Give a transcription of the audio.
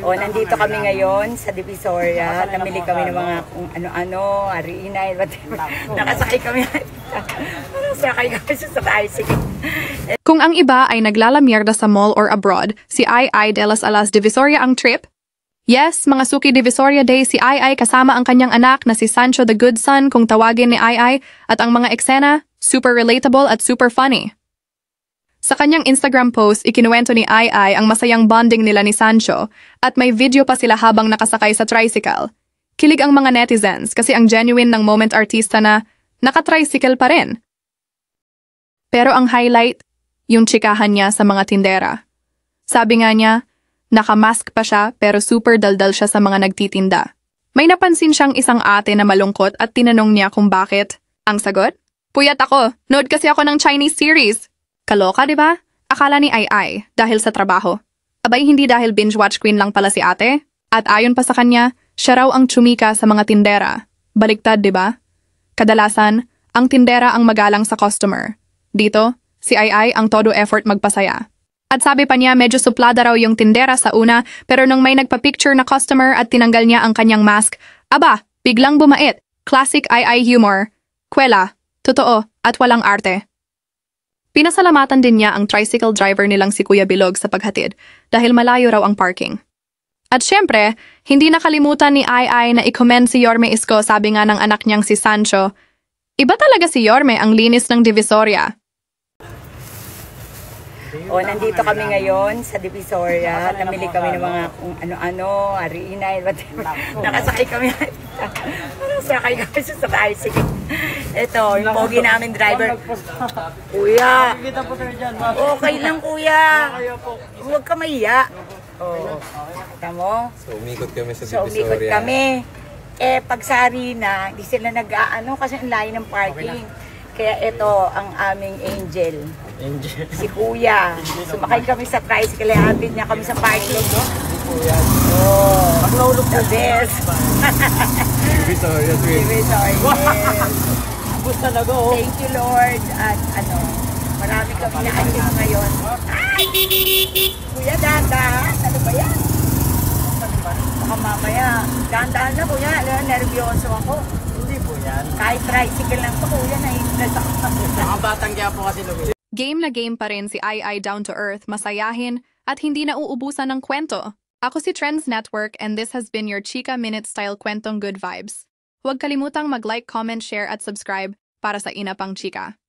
O, nandito kami ngayon sa Divisoria. Namili kami ng mga kung ano-ano, harina, whatever. Nakasakay kami. Nakasakay kami sa tricycle. Kung ang iba ay naglalamierda sa mall or abroad, si Ai de las Alas Divisoria ang trip? Yes, mga suki Divisoria Day, si Ai kasama ang kanyang anak na si Sancho the Good Son kung tawagin ni Ai, at ang mga eksena, super relatable at super funny. Sa kanyang Instagram post, ikinuwento ni Ai ang masayang bonding nila ni Sancho at may video pa sila habang nakasakay sa tricycle. Kilig ang mga netizens kasi ang genuine ng moment artista na naka-tricycle pa rin. Pero ang highlight, yung tsikahan niya sa mga tindera. Sabi nga niya, nakamask pa siya pero super daldal siya sa mga nagtitinda. May napansin siyang isang ate na malungkot at tinanong niya kung bakit. Ang sagot? Puyat ako, nood kasi ako ng Chinese series. Kaloka, di ba? Akala ni Ai dahil sa trabaho. Abay hindi dahil binge-watch queen lang pala si ate? At ayon pa sa kanya, siya raw ang tsumika sa mga tindera. Baliktad, di ba? Kadalasan, ang tindera ang magalang sa customer. Dito, si Ai ang todo effort magpasaya. At sabi pa niya medyo suplada raw yung tindera sa una pero nung may nagpa-picture na customer at tinanggal niya ang kanyang mask, aba, biglang bumait. Classic Ai humor. Kwela, totoo, at walang arte. Pinasalamatan din niya ang tricycle driver nilang si Kuya Bilog sa paghatid dahil malayo raw ang parking. At syempre, hindi nakalimutan ni Ai na i-comment si Yorme Isko, sabi nga ng anak niyang si Sancho. Iba talaga si Yorme, ang linis ng Divisoria. O, nandito kami ngayon sa Divisoria. Namili kami ng mga kung ano-ano, harina, whatever. Nakasakay kami. Nakasakay kami sa tricycle. Ito, yung pogi namin driver. Kuya, okay lang kuya. Huwag ka mahiya. O, kita mo? So, umikot kami sa So, umikot Divisoria. kami. Eh, pag sa harina, di sila nag-aano kasi ang layo ng parking. Kaya ito ang aming angel. Si Kuya. Sumakay kami sa tricycle, hatid niya kami sa parking. Oh, the best. Divisoria trip. Thank you, Lord. At ano, marami kami na achieve ngayon. Ay! Kuya, dahan-dahan. Ano ba yan? Baka mamaya. Dahan-dahan na, Kuya. Nervyoso ako. Hindi po yan. Kahit tricycle lang to, Kuya, naiilas ako. Nakabatang kaya po kasi lumili. Game na game pa rin si Ai down to earth, masayahin, at hindi na uubusan ng kwento. Ako si Trends Network and this has been your Chika Minute Style Kwentong Good Vibes. Huwag kalimutang mag-like, comment, share at subscribe para sa ina pang chika.